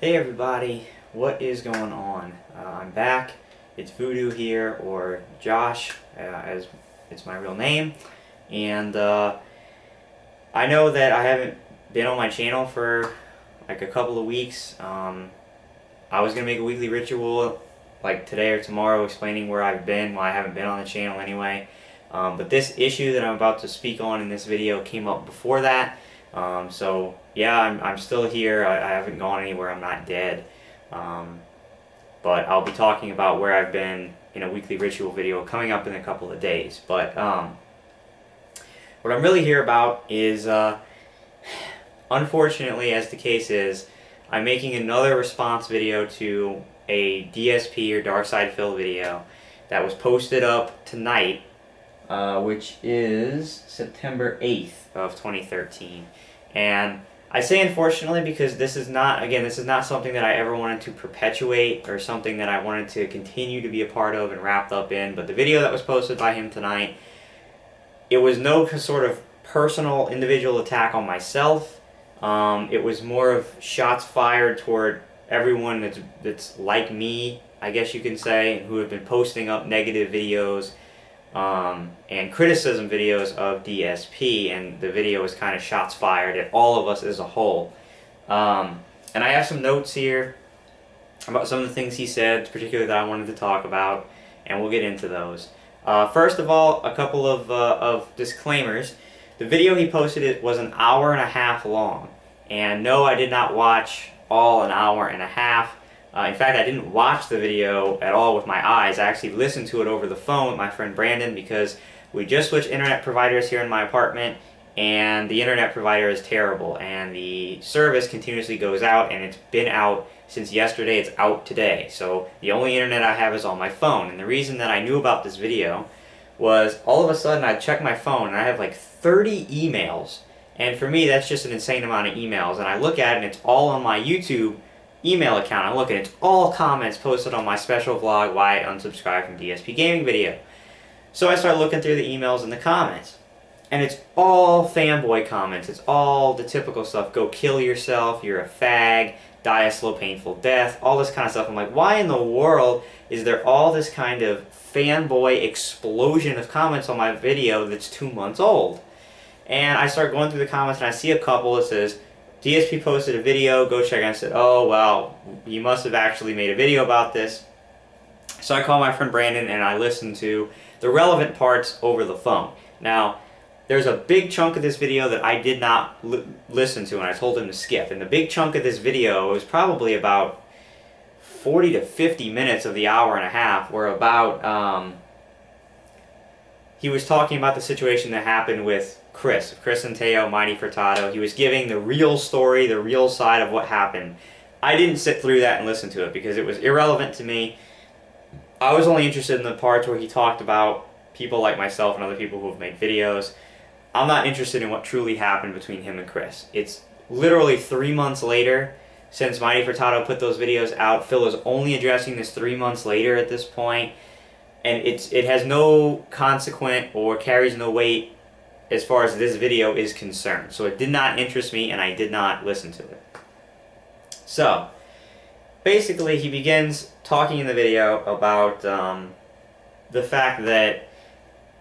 Hey everybody, what is going on? I'm back. It's Voodoo here, or Josh, as it's my real name. And I know that I haven't been on my channel for like a couple of weeks. I was going to make a weekly ritual like today or tomorrow explaining where I've been. Well, I haven't been on the channel anyway. But this issue that I'm about to speak on in this video came up before that. So yeah, I'm still here. I haven't gone anywhere. I'm not dead. But I'll be talking about where I've been in a weekly ritual video coming up in a couple of days. But what I'm really here about is, unfortunately, as the case is, I'm making another response video to a DSP or Dark Side Fill video that was posted up tonight, which is September 8th of 2013. And I say unfortunately because this is not something that I ever wanted to perpetuate or something that I wanted to continue to be a part of and wrapped up in. But the video that was posted by him tonight, it was no sort of personal individual attack on myself. It was more of shots fired toward everyone that's like me, I guess you can say, who have been posting up negative videos and criticism videos of DSP, and the video is kind of shots fired at all of us as a whole. And I have some notes here about some of the things he said, particularly that I wanted to talk about, and we'll get into those. First of all, a couple of disclaimers. The video he posted, it was an hour and a half long, and no, I did not watch all an hour and a half. In fact, I didn't watch the video at all with my eyes. I actually listened to it over the phone with my friend Brandon because we just switched internet providers here in my apartment, and the internet provider is terrible, and the service continuously goes out, and it's been out since yesterday. It's out today. So the only internet I have is on my phone. And the reason that I knew about this video was all of a sudden I checked my phone and I have like 30 emails. And for me, that's just an insane amount of emails. And I look at it and it's all on my YouTube email account. I look at it, it's all comments posted on my special vlog, Why I Unsubscribed from DSP Gaming video. So I start looking through the emails and the comments. And it's all fanboy comments. It's all the typical stuff. Go kill yourself, you're a fag, die a slow painful death, all this kind of stuff. I'm like, why in the world is there all this kind of fanboy explosion of comments on my video that's 2 months old? And I start going through the comments and I see a couple that says, DSP posted a video, go check it. I said, oh, well, you must have actually made a video about this. So I called my friend Brandon and I listened to the relevant parts over the phone. Now, there's a big chunk of this video that I did not listen to, and I told him to skip. And the big chunk of this video was probably about 40 to 50 minutes of the hour and a half were about, he was talking about the situation that happened with Chris and Teo, Mighty Furtado. He was giving the real story, the real side of what happened. I didn't sit through that and listen to it because it was irrelevant to me. I was only interested in the parts where he talked about people like myself and other people who have made videos. I'm not interested in what truly happened between him and Chris. It's literally 3 months later since Mighty Furtado put those videos out. Phil is only addressing this 3 months later at this point, and it has no consequence or carries no weight as far as this video is concerned. So it did not interest me and I did not listen to it. So basically he begins talking in the video about the fact that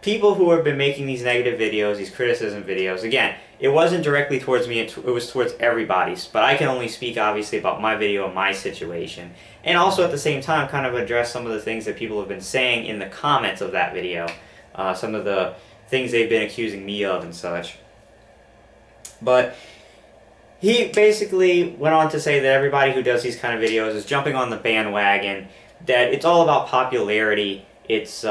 people who have been making these negative videos, these criticism videos, again, it wasn't directly towards me, it was towards everybody, but I can only speak obviously about my video and my situation, and also at the same time kind of address some of the things that people have been saying in the comments of that video, some of the things they've been accusing me of and such. But he basically went on to say that everybody who does these kind of videos is jumping on the bandwagon, that it's all about popularity. It's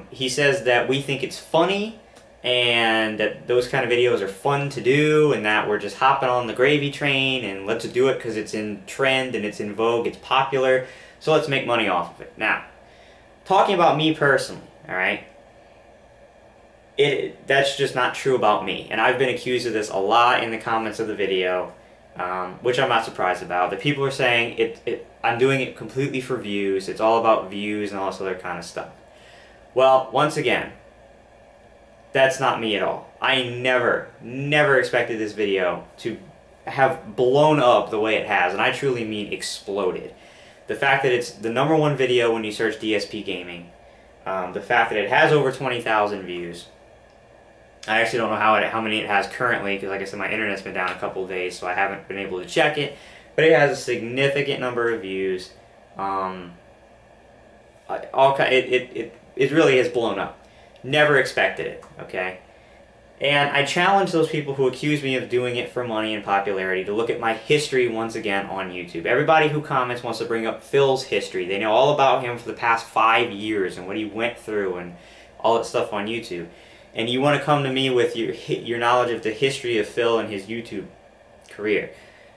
he says that we think it's funny and that those kind of videos are fun to do and that we're just hopping on the gravy train and let's do it because it's in trend and it's in vogue, it's popular, so let's make money off of it. Now, talking about me personally, alright, that's just not true about me, and I've been accused of this a lot in the comments of the video, which I'm not surprised about. The people are saying I'm doing it completely for views, it's all about views and all this other kind of stuff. Well, once again, that's not me at all. I never expected this video to have blown up the way it has, and I truly mean exploded. The fact that it's the #1 video when you search DSP gaming, the fact that it has over 20,000 views. I actually don't know how many it has currently, because like I said, my internet's been down a couple of days, so I haven't been able to check it. But it has a significant number of views. It really has blown up. Never expected it. Okay. And I challenge those people who accuse me of doing it for money and popularity to look at my history once again on YouTube. Everybody who comments wants to bring up Phil's history. They know all about him for the past 5 years and what he went through and all that stuff on YouTube. And you want to come to me with your knowledge of the history of Phil and his YouTube career.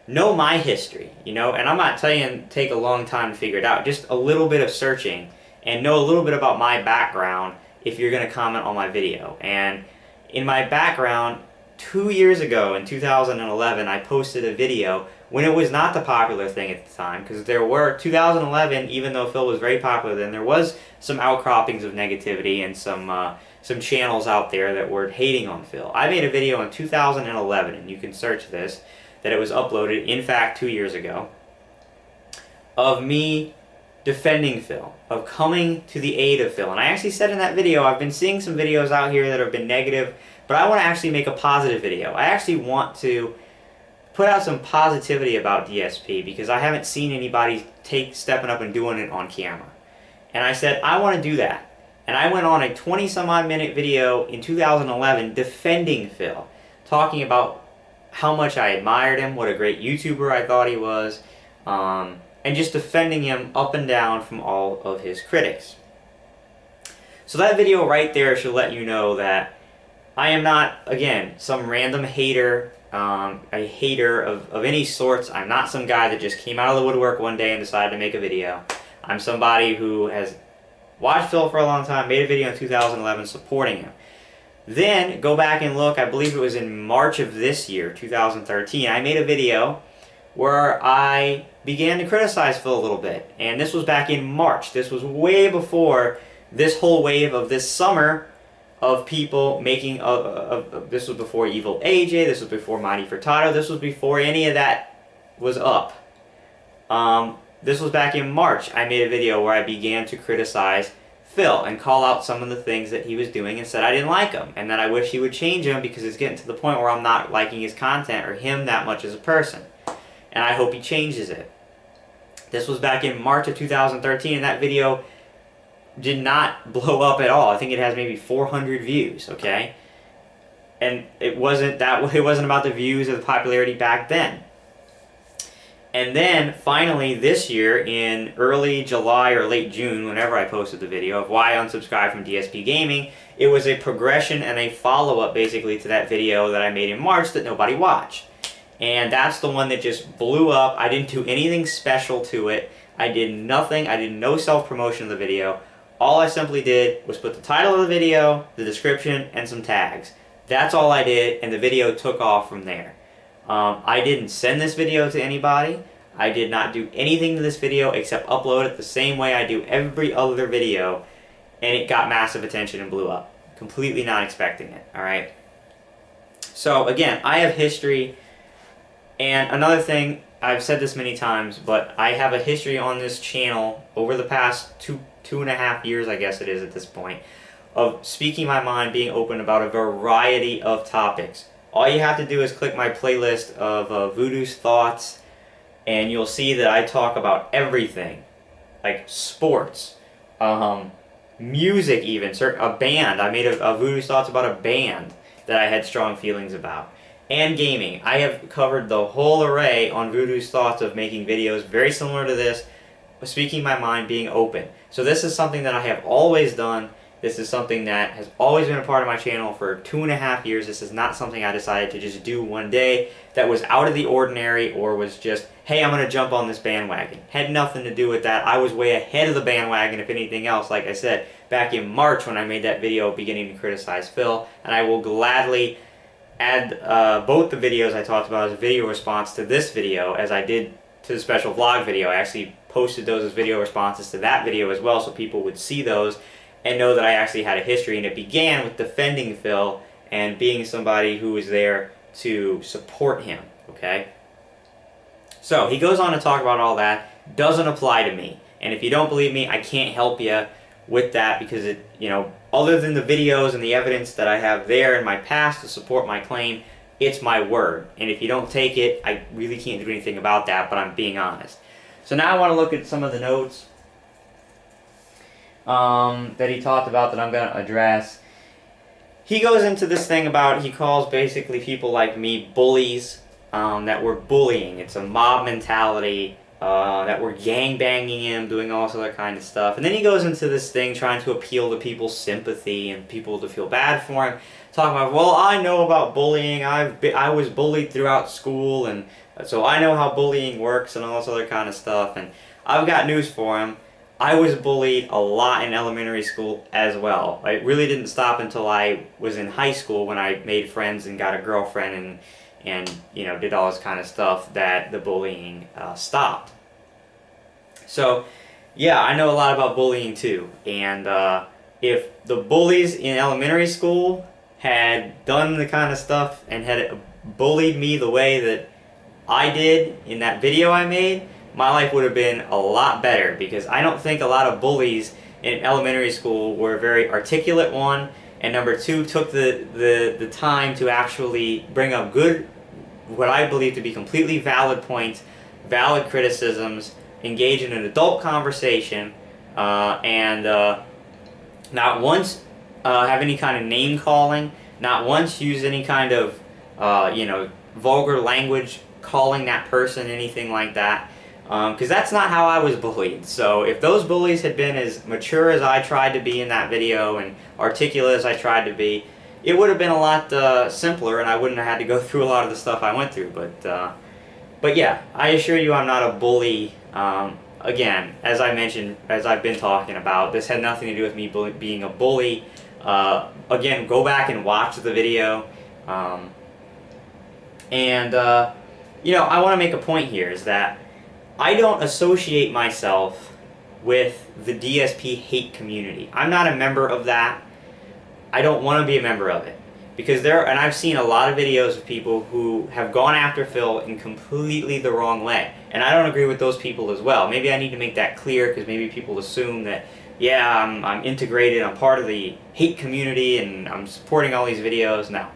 Know my history, you know, and I'm not telling you to take a long time to figure it out. Just a little bit of searching and know a little bit about my background if you're going to comment on my video. And in my background, 2 years ago in 2011, I posted a video when it was not the popular thing at the time, because there were, 2011, even though Phil was very popular then, there was some outcroppings of negativity and some channels out there that were hating on Phil. I made a video in 2011, and you can search this, that it was uploaded, in fact, 2 years ago, of me defending Phil, of coming to the aid of Phil. And I actually said in that video, I've been seeing some videos out here that have been negative, but I want to actually make a positive video. I actually want to put out some positivity about DSP, because I haven't seen anybody stepping up and doing it on camera. And I said, I want to do that. And I went on a 20-some-odd minute video in 2011 defending Phil, talking about how much I admired him, what a great YouTuber I thought he was, and just defending him up and down from all of his critics. So that video right there should let you know that I am not, again, some random hater, a hater of any sorts. I'm not some guy that just came out of the woodwork one day and decided to make a video. I'm somebody who has watched Phil for a long time, made a video in 2011 supporting him. Then, go back and look, I believe it was in March of this year, 2013, I made a video where I began to criticize Phil a little bit. And this was back in March. This was way before this whole wave of this summer of people making, this was before Evil AJ, this was before Mighty Furtado, this was before any of that was up. This was back in March. I made a video where I began to criticize Phil and call out some of the things that he was doing and said I didn't like him and that I wish he would change him, because it's getting to the point where I'm not liking his content or him that much as a person. And I hope he changes it. This was back in March of 2013, and that video did not blow up at all. I think it has maybe 400 views, okay? And it wasn't about the views or the popularity back then. And then, finally, this year, in early July or late June, whenever I posted the video of why I unsubscribed from DSP Gaming, it was a progression and a follow-up, basically, to that video that I made in March that nobody watched. And that's the one that just blew up. I didn't do anything special to it. I did nothing. I did no self-promotion of the video. All I simply did was put the title of the video, the description, and some tags. That's all I did, and the video took off from there. I didn't send this video to anybody. I did not do anything to this video except upload it the same way I do every other video, and it got massive attention and blew up. Completely not expecting it, alright? So, again, I have history, and another thing, I've said this many times, but I have a history on this channel over the past two and a half years, I guess it is at this point, of speaking my mind, being open about a variety of topics. All you have to do is click my playlist of Voodoo's Thoughts, and you'll see that I talk about everything, like sports, music even, a band. I made a Voodoo's Thoughts about a band that I had strong feelings about, and gaming. I have covered the whole array on Voodoo's Thoughts of making videos very similar to this, speaking my mind, being open. So this is something that I have always done. This is something that has always been a part of my channel for 2.5 years. This is not something I decided to just do one day that was out of the ordinary or was just, hey, I'm going to jump on this bandwagon. Had nothing to do with that. I was way ahead of the bandwagon, if anything else, like I said, back in March when I made that video beginning to criticize Phil. And I will gladly add both the videos I talked about as a video response to this video as I did to the special vlog video. I actually posted those as video responses to that video as well so people would see those and know that I actually had a history, and it began with defending Phil and being somebody who was there to support him, okay? So he goes on to talk about all that. Doesn't apply to me. And if you don't believe me, I can't help you with that because it, other than the videos and the evidence that I have there in my past to support my claim, it's my word. And if you don't take it, I really can't do anything about that, but I'm being honest. So now I want to look at some of the notes that he talked about that I'm going to address. He goes into this thing about, he calls basically people like me bullies, that we're bullying. It's a mob mentality, that we're gangbanging him, doing all this other kind of stuff. And then he goes into this thing trying to appeal to people's sympathy and people to feel bad for him. Talking about, well, I know about bullying. I was bullied throughout school, and so I know how bullying works and all this other kind of stuff. And I've got news for him. I was bullied a lot in elementary school as well. It really didn't stop until I was in high school when I made friends and got a girlfriend and did all this kind of stuff that the bullying stopped. So, yeah, I know a lot about bullying too. And if the bullies in elementary school had done the kind of stuff and had bullied me the way that I did in that video I made, my life would have been a lot better, because I don't think a lot of bullies in elementary school were very articulate, one, and number two, took the time to actually bring up good, what I believe to be completely valid points, valid criticisms, engage in an adult conversation, and not once have any kind of name calling, not once use any kind of vulgar language calling that person, anything like that. Because that's not how I was bullied. So if those bullies had been as mature as I tried to be in that video and articulate as I tried to be, it would have been a lot simpler, and I wouldn't have had to go through a lot of the stuff I went through. But yeah, I assure you I'm not a bully. Again, as I mentioned, as I've been talking about, this had nothing to do with me being a bully. Again, go back and watch the video. I want to make a point here, is that I don't associate myself with the DSP hate community. I'm not a member of that. I don't want to be a member of it. Because and I've seen a lot of videos of people who have gone after Phil in completely the wrong way. And I don't agree with those people as well. Maybe I need to make that clear, because maybe people assume that, yeah, I'm integrated, I'm part of the hate community, and I'm supporting all these videos. No.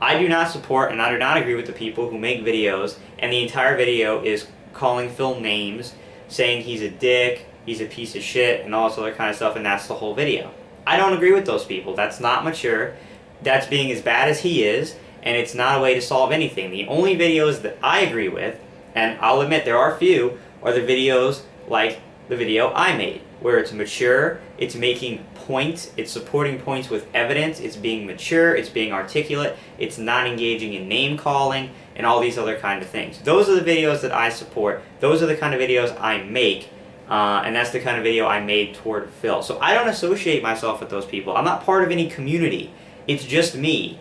I do not support and I do not agree with the people who make videos and the entire video is calling Phil names, saying he's a dick, he's a piece of shit, and all this other kind of stuff, and that's the whole video. I don't agree with those people. That's not mature. That's being as bad as he is, and it's not a way to solve anything. The only videos that I agree with, and I'll admit there are few, are the videos like the video I made, where it's mature, it's making points, it's supporting points with evidence, it's being mature, it's being articulate, it's not engaging in name calling, and all these other kind of things. Those are the videos that I support, those are the kind of videos I make, and that's the kind of video I made toward Phil. So I don't associate myself with those people. I'm not part of any community. It's just me.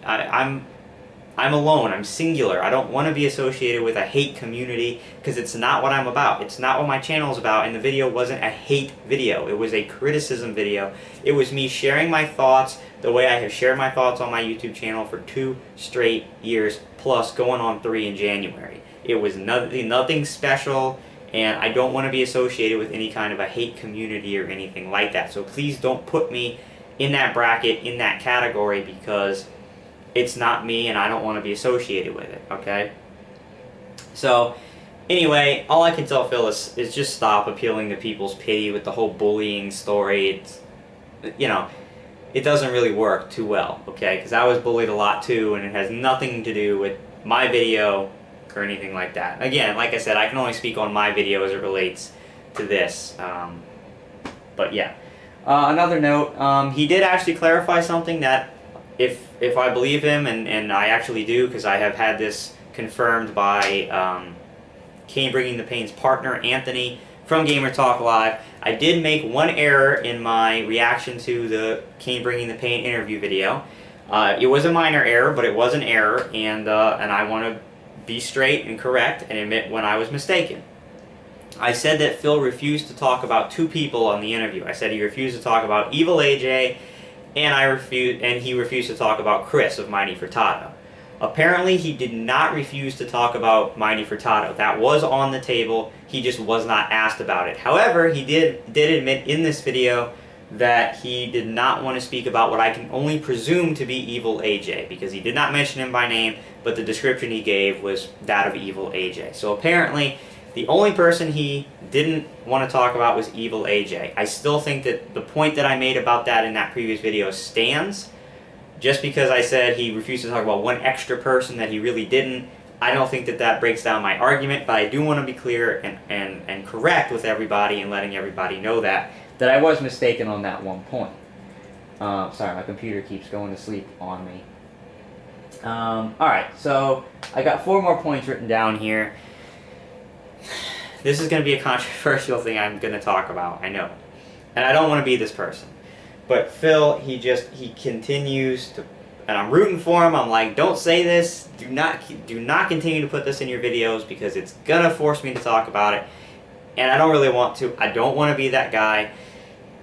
I'm alone. I'm singular. I don't want to be associated with a hate community, because it's not what I'm about. It's not what my channel is about, and the video wasn't a hate video. It was a criticism video. It was me sharing my thoughts the way I have shared my thoughts on my YouTube channel for 2 straight years, plus going on 3 in January. It was nothing special, and I don't want to be associated with any kind of a hate community or anything like that. So please don't put me in that bracket, in that category, because it's not me and I don't want to be associated with it, okay? So, anyway, all I can tell Phil is just stop appealing to people's pity with the whole bullying story. It's, it doesn't really work too well, okay? Because I was bullied a lot too, and it has nothing to do with my video or anything like that. Again, like I said, I can only speak on my video as it relates to this. But yeah. Another note, he did actually clarify something that, if I believe him, and I actually do, because I have had this confirmed by Kane Bringing the Pain's partner, Anthony, from Gamer Talk Live. I did make one error in my reaction to the Kane Bringing the Pain interview video. It was a minor error, but it was an error, and I want to be straight and correct and admit when I was mistaken. I said that Phil refused to talk about 2 people on the interview. I said he refused to talk about Evil AJ, and he refused to talk about Chris of Mighty Furtado. Apparently, he did not refuse to talk about Mighty Furtado. That was on the table. He just was not asked about it. However, he did admit in this video that he did not want to speak about what I can only presume to be Evil AJ, because he did not mention him by name, but the description he gave was that of Evil AJ. So apparently, the only person he didn't want to talk about was Evil AJ. I still think that the point that I made about that in that previous video stands. Just because I said he refused to talk about one extra person that he really didn't, I don't think that that breaks down my argument, but I do want to be clear and correct with everybody and letting everybody know that I was mistaken on that one point. Sorry, my computer keeps going to sleep on me. Alright, so I got 4 more points written down here. This is going to be a controversial thing I'm going to talk about, I know. And I don't want to be this person. But Phil, he continues to, and I'm rooting for him. I'm like, don't say this. Do not continue to put this in your videos, because it's gonna force me to talk about it, and I don't really want to. I don't want to be that guy.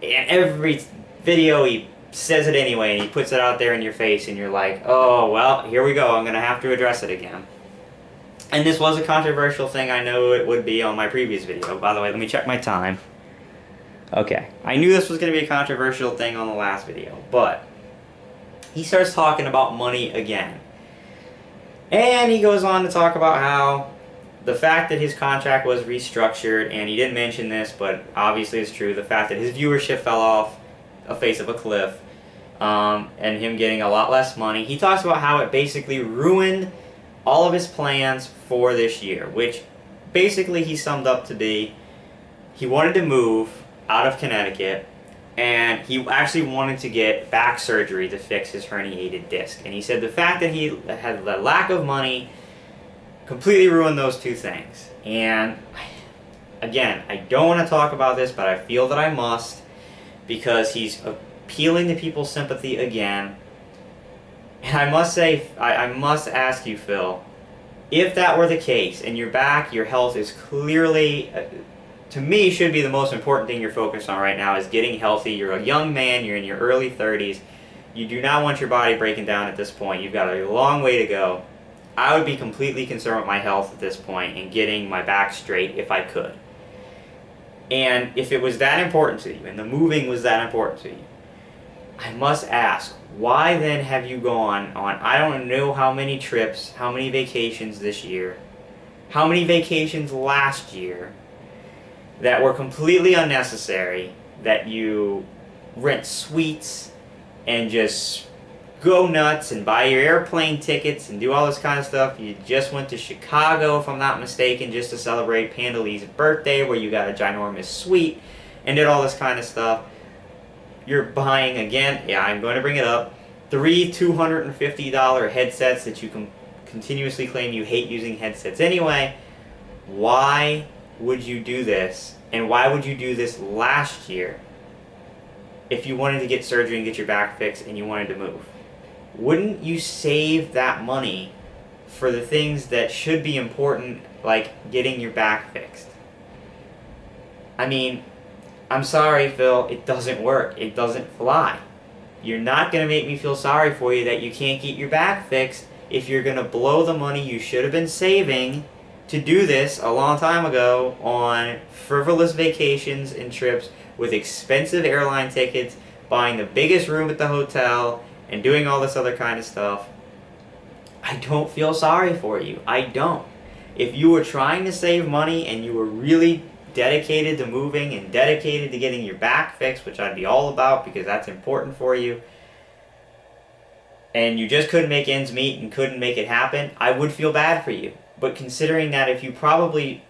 And every video he says it anyway, and he puts it out there in your face, and you're like, oh well, here we go. I'm gonna have to address it again. And this was a controversial thing. I know it would be on my previous video. By the way, let me check my time. Okay, I knew this was going to be a controversial thing on the last video, but he starts talking about money again. And he goes on to talk about how the fact that his contract was restructured, and he didn't mention this, but obviously it's true, the fact that his viewership fell off a face of a cliff, and him getting a lot less money. He talks about how it basically ruined all of his plans for this year, which basically he summed up to be, he wanted to move out of Connecticut, and he actually wanted to get back surgery to fix his herniated disc. And he said the fact that he had the lack of money completely ruined those two things. And again, I don't want to talk about this, but I feel that I must, because he's appealing to people's sympathy again. And I must say, I must ask you, Phil, if that were the case, and you're back, your health is clearly... to me, should be the most important thing you're focused on right now, is getting healthy. You're a young man, you're in your early 30s. You do not want your body breaking down at this point. You've got a long way to go. I would be completely concerned with my health at this point and getting my back straight if I could. And if it was that important to you, and the moving was that important to you, I must ask, why then have you gone on, I don't know how many trips, how many vacations this year, how many vacations last year, that were completely unnecessary, that you rent suites and just go nuts and buy your airplane tickets and do all this kind of stuff. You just went to Chicago, if I'm not mistaken, just to celebrate Pandalee's birthday, where you got a ginormous suite and did all this kind of stuff. You're buying, again, yeah, I'm going to bring it up, 3 $250 headsets that you can continuously claim you hate using headsets anyway. Why would you do this? And why would you do this last year if you wanted to get surgery and get your back fixed and you wanted to move? Wouldn't you save that money for the things that should be important, like getting your back fixed? I mean, I'm sorry, Phil, it doesn't work. It doesn't fly. You're not going to make me feel sorry for you that you can't get your back fixed if you're going to blow the money you should have been saving to do this a long time ago on frivolous vacations and trips with expensive airline tickets, buying the biggest room at the hotel, and doing all this other kind of stuff. I don't feel sorry for you. I don't. If you were trying to save money and you were really dedicated to moving and dedicated to getting your back fixed, which I'd be all about because that's important for you, and you just couldn't make ends meet and couldn't make it happen, I would feel bad for you. But considering that if you probably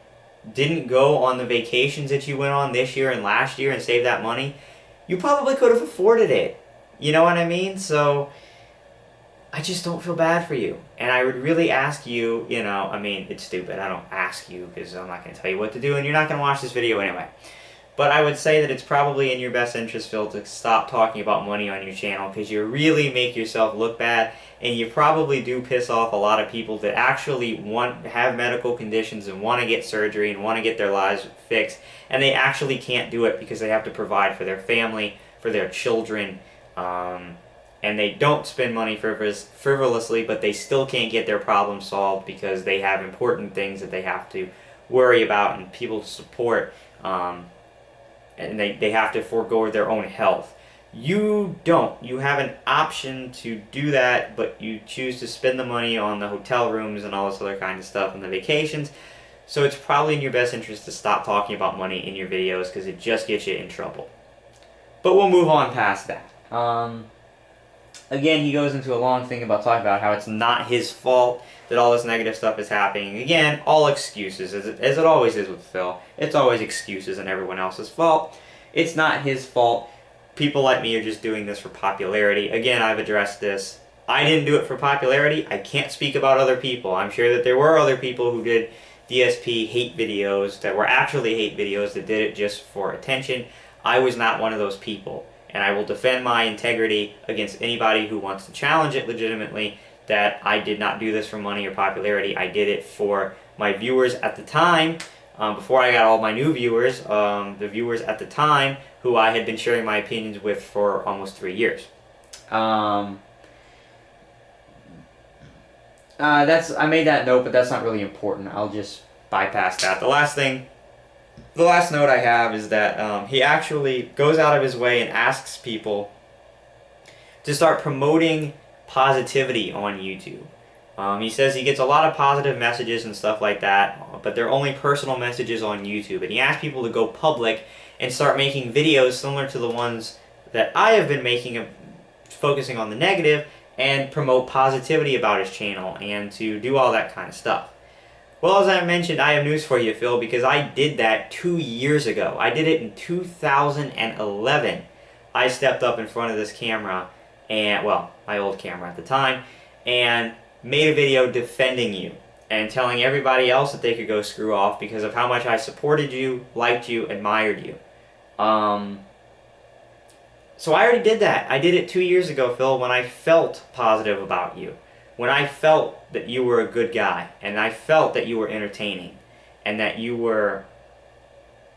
didn't go on the vacations that you went on this year and last year and save that money, you probably could have afforded it. You know what I mean? So I just don't feel bad for you. And I would really ask you, you know, I mean, it's stupid. I don't ask you because I'm not going to tell you what to do and you're not going to watch this video anyway. But I would say that it's probably in your best interest, Phil, to stop talking about money on your channel, because you really make yourself look bad, and you probably do piss off a lot of people that actually have medical conditions and want to get surgery and want to get their lives fixed, and they actually can't do it because they have to provide for their family, for their children, and they don't spend money frivolously, but they still can't get their problems solved because they have important things that they have to worry about and people to support, and they have to forego their own health. You don't. You have an option to do that, but you choose to spend the money on the hotel rooms and all this other kind of stuff and the vacations. So it's probably in your best interest to stop talking about money in your videos because it just gets you in trouble. But we'll move on past that. Again, he goes into a long thing about talking about how it's not his fault that all this negative stuff is happening. Again, all excuses, as it always is with Phil. It's always excuses and everyone else's fault. It's not his fault. People like me are just doing this for popularity. Again, I've addressed this. I didn't do it for popularity. I can't speak about other people. I'm sure that there were other people who did DSP hate videos that were actually hate videos that did it just for attention. I was not one of those people. And I will defend my integrity against anybody who wants to challenge it legitimately, that I did not do this for money or popularity. I did it for my viewers at the time, before I got all my new viewers, the viewers at the time who I had been sharing my opinions with for almost 3 years. I made that note, but that's not really important. I'll just bypass that. The last note I have is that he actually goes out of his way and asks people to start promoting positivity on YouTube. He says he gets a lot of positive messages and stuff like that, but they're only personal messages on YouTube. And he asks people to go public and start making videos similar to the ones that I have been making, focusing on the negative, and promote positivity about his channel and to do all that kind of stuff. Well, as I mentioned, I have news for you, Phil, because I did that 2 years ago. I did it in 2011. I stepped up in front of this camera, and, well, my old camera at the time, and made a video defending you and telling everybody else that they could go screw off because of how much I supported you, liked you, admired you. So I already did that. I did it 2 years ago, Phil, when I felt positive about you. When I felt that you were a good guy, and I felt that you were entertaining, and that you were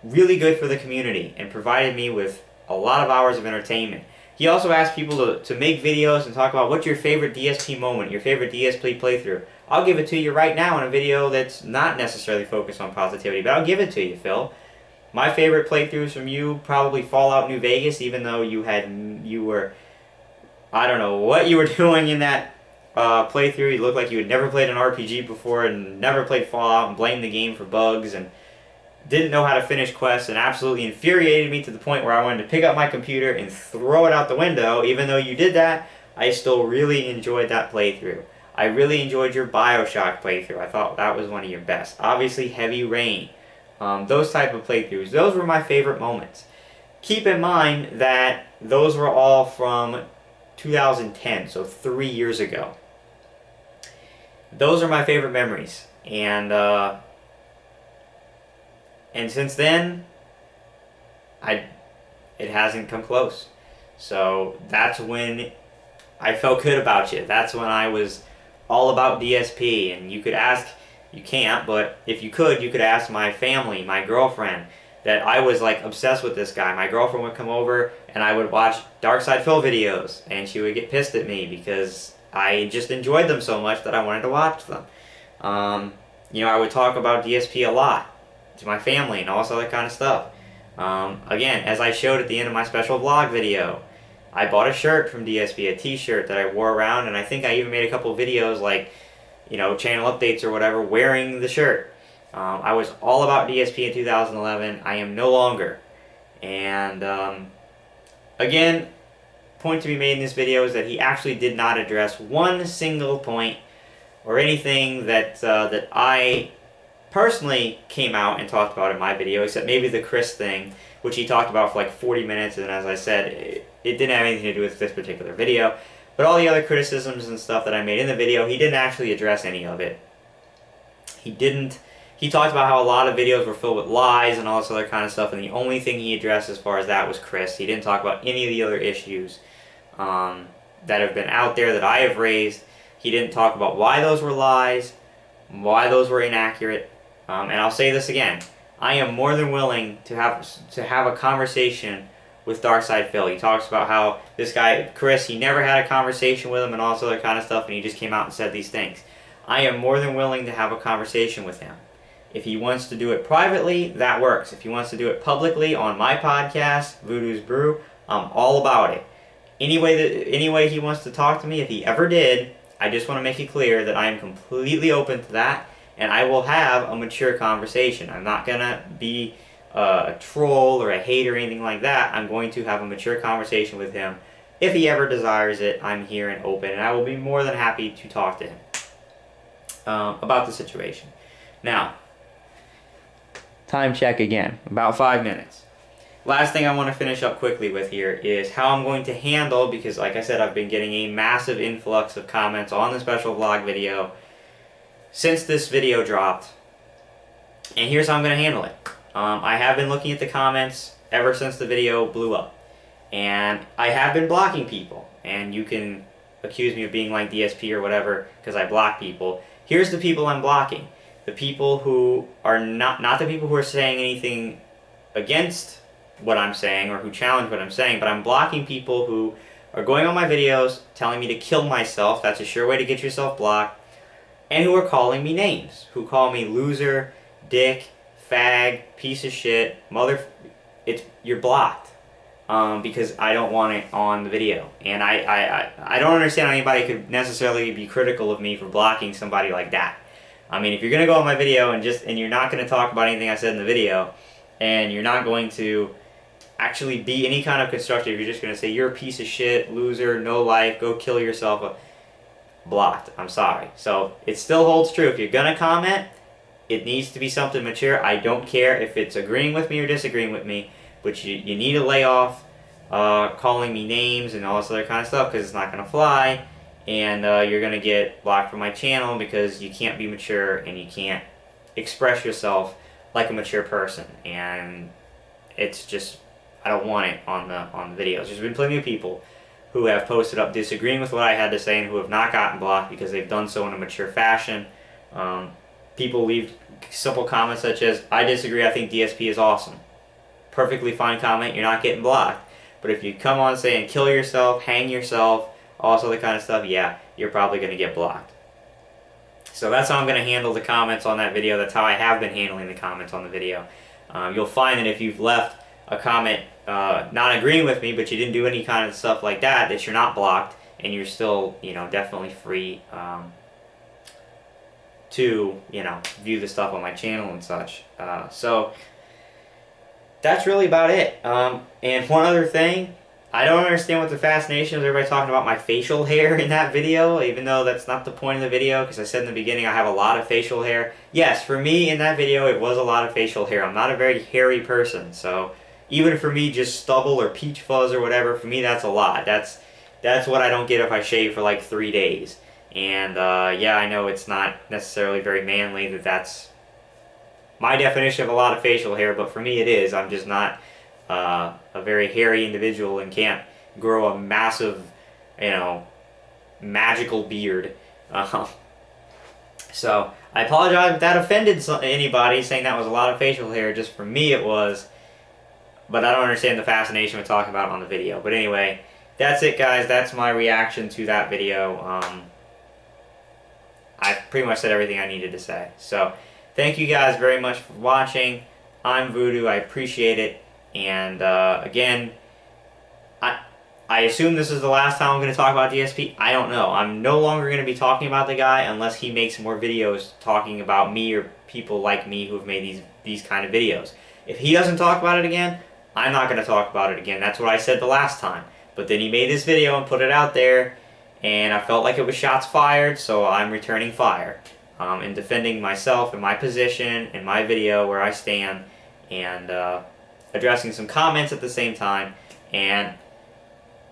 really good for the community, and provided me with a lot of hours of entertainment. He also asked people to make videos and talk about what's your favorite DSP moment, your favorite DSP playthrough. I'll give it to you right now in a video that's not necessarily focused on positivity, but I'll give it to you, Phil. My favorite playthroughs from you, probably Fallout New Vegas, even though you were, I don't know what you were doing in that playthrough. You looked like you had never played an RPG before and never played Fallout and blamed the game for bugs and didn't know how to finish quests and absolutely infuriated me to the point where I wanted to pick up my computer and throw it out the window. Even though you did that, I still really enjoyed that playthrough. I really enjoyed your BioShock playthrough. I thought that was one of your best. Obviously, Heavy Rain. Those type of playthroughs. Those were my favorite moments. Keep in mind that those were all from 2010, so 3 years ago. Those are my favorite memories. And since then, it hasn't come close. So that's when I felt good about you. That's when I was all about DSP. And you could ask, you can't, but if you could ask my family, my girlfriend, that I was like obsessed with this guy. My girlfriend would come over and I would watch Dark Side Phil videos and she would get pissed at me because I just enjoyed them so much that I wanted to watch them. You know, I would talk about DSP a lot to my family and all this other kind of stuff. Again, as I showed at the end of my special vlog video, I bought a shirt from DSP, a t-shirt that I wore around, and I think I even made a couple of videos like, you know, channel updates or whatever, wearing the shirt. I was all about DSP in 2011. I am no longer. And again, point to be made in this video is that he actually did not address one single point or anything that that I personally came out and talked about in my video, except maybe the Chris thing, which he talked about for like 40 minutes, and as I said, it didn't have anything to do with this particular video. But all the other criticisms and stuff that I made in the video, he didn't actually address any of it. He talked about how a lot of videos were filled with lies and all this other kind of stuff, and the only thing he addressed as far as that was Chris. He didn't talk about any of the other issues that have been out there that I have raised. He didn't talk about why those were lies, why those were inaccurate. And I'll say this again, I am more than willing to have a conversation with Darkside Phil. He talks about how this guy, Chris, he never had a conversation with him and all this other kind of stuff, and he just came out and said these things. I am more than willing to have a conversation with him. If he wants to do it privately, that works. If he wants to do it publicly on my podcast, Voodoo's Brew, I'm all about it. Any way he wants to talk to me, if he ever did, I just want to make it clear that I am completely open to that, and I will have a mature conversation. I'm not going to be a troll or a hater or anything like that. I'm going to have a mature conversation with him. If he ever desires it, I'm here and open, and I will be more than happy to talk to him about the situation. Now, time check again, about 5 minutes. Last thing I want to finish up quickly with here is how I'm going to handle, because like I said, I've been getting a massive influx of comments on the special vlog video since this video dropped. And here's how I'm going to handle it. I have been looking at the comments ever since the video blew up. And I have been blocking people. And you can accuse me of being like DSP or whatever because I block people. Here's the people I'm blocking. The people who are not the people who are saying anything against what I'm saying or who challenge what I'm saying, but I'm blocking people who are going on my videos telling me to kill myself. That's a sure way to get yourself blocked. And who are calling me names, who call me loser, dick, fag, piece of shit, you're blocked because I don't want it on the video. And I don't understand how anybody could necessarily be critical of me for blocking somebody like that. I mean, if you're gonna go on my video and you're not gonna talk about anything I said in the video, and you're not going to actually be any kind of constructive, you're just going to say you're a piece of shit, loser, no life, go kill yourself, blocked. I'm sorry. So it still holds true. If you're going to comment, it needs to be something mature. I don't care if it's agreeing with me or disagreeing with me, but you need to lay off calling me names and all this other kind of stuff, because it's not going to fly, and you're going to get blocked from my channel because you can't be mature and you can't express yourself like a mature person. And it's just, I don't want it on the videos. There's been plenty of people who have posted up disagreeing with what I had to say and who have not gotten blocked because they've done so in a mature fashion. People leave simple comments such as, I disagree, I think DSP is awesome. Perfectly fine comment, you're not getting blocked. But if you come on saying kill yourself, hang yourself, all this other kind of stuff, yeah, you're probably going to get blocked. So that's how I'm going to handle the comments on that video. That's how I have been handling the comments on the video. You'll find that if you've left a comment not agreeing with me, but you didn't do any kind of stuff like that, that you're not blocked, and you're still, definitely free to, view the stuff on my channel and such. So that's really about it. And one other thing, I don't understand what the fascination is everybody talking about my facial hair in that video, even though that's not the point of the video, because I said in the beginning I have a lot of facial hair. Yes, for me in that video it was a lot of facial hair. I'm not a very hairy person, so even for me just stubble or peach fuzz or whatever, for me that's a lot. That's what I don't get if I shave for like 3 days. And yeah, I know it's not necessarily very manly that's my definition of a lot of facial hair, but for me it is. I'm just not a very hairy individual and can't grow a massive, magical beard. So I apologize if that offended anybody, saying that was a lot of facial hair. Just for me it was, but I don't understand the fascination with talking about it on the video. But anyway, that's it, guys. That's my reaction to that video. I pretty much said everything I needed to say. So thank you guys very much for watching. I'm Voodoo. I appreciate it. And again, I assume this is the last time I'm going to talk about DSP. I don't know. I'm no longer going to be talking about the guy unless he makes more videos talking about me or people like me who have made these kind of videos. If he doesn't talk about it again, I'm not going to talk about it again. That's what I said the last time. But then he made this video and put it out there, and I felt like it was shots fired, so I'm returning fire. And defending myself and my position and my video where I stand, and addressing some comments at the same time. And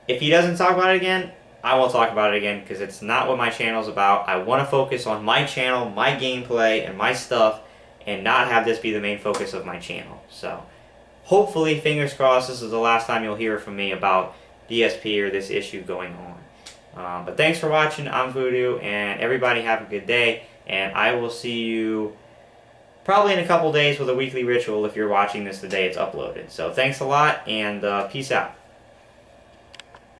if he doesn't talk about it again, I won't talk about it again, because it's not what my channel's about. I want to focus on my channel, my gameplay, and my stuff, and not have this be the main focus of my channel. So hopefully, fingers crossed, this is the last time you'll hear from me about DSP or this issue going on. But thanks for watching. I'm Voodoo, and everybody have a good day, and I will see you probably in a couple days with a weekly ritual if you're watching this the day it's uploaded. So thanks a lot, and peace out.